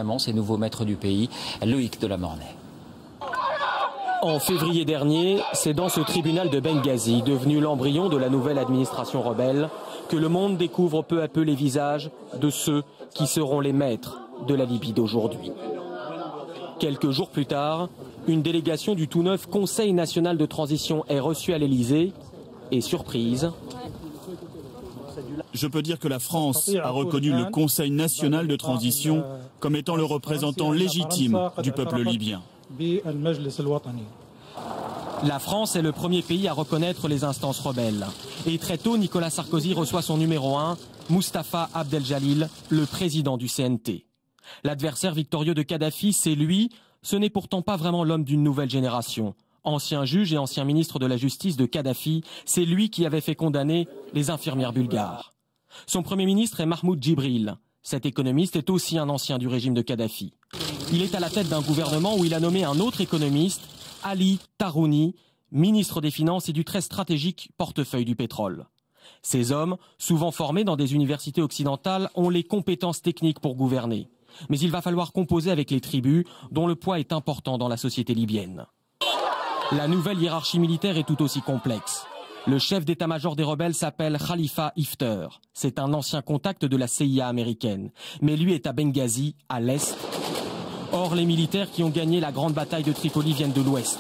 également ces nouveaux maîtres du pays. Loïc de la Mornay. En février dernier, c'est dans ce tribunal de Benghazi, devenu l'embryon de la nouvelle administration rebelle, que le monde découvre peu à peu les visages de ceux qui seront les maîtres de la Libye d'aujourd'hui. Quelques jours plus tard, une délégation du tout neuf Conseil national de transition est reçue à l'Elysée et, surprise, je peux dire que la France a reconnu le Conseil national de transition comme étant le représentant légitime du peuple libyen. La France est le premier pays à reconnaître les instances rebelles. Et très tôt, Nicolas Sarkozy reçoit son numéro 1, Mustapha Abdel-Jalil, le président du CNT. L'adversaire victorieux de Kadhafi, c'est lui. Ce n'est pourtant pas vraiment l'homme d'une nouvelle génération. Ancien juge et ancien ministre de la Justice de Kadhafi, c'est lui qui avait fait condamner les infirmières bulgares. Son premier ministre est Mahmoud Djibril. Cet économiste est aussi un ancien du régime de Kadhafi. Il est à la tête d'un gouvernement où il a nommé un autre économiste, Ali Tarouni, ministre des Finances et du très stratégique portefeuille du pétrole. Ces hommes, souvent formés dans des universités occidentales, ont les compétences techniques pour gouverner. Mais il va falloir composer avec les tribus, dont le poids est important dans la société libyenne. La nouvelle hiérarchie militaire est tout aussi complexe. Le chef d'état-major des rebelles s'appelle Khalifa Hifter. C'est un ancien contact de la CIA américaine. Mais lui est à Benghazi, à l'est. Or, les militaires qui ont gagné la grande bataille de Tripoli viennent de l'ouest.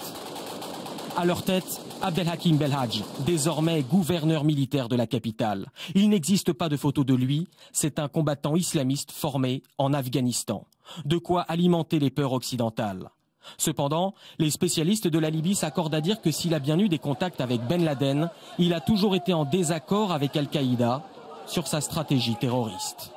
À leur tête, Abdelhakim Belhadji, désormais gouverneur militaire de la capitale. Il n'existe pas de photo de lui. C'est un combattant islamiste formé en Afghanistan. De quoi alimenter les peurs occidentales. Cependant, les spécialistes de la Libye s'accordent à dire que s'il a bien eu des contacts avec Ben Laden, il a toujours été en désaccord avec Al-Qaïda sur sa stratégie terroriste.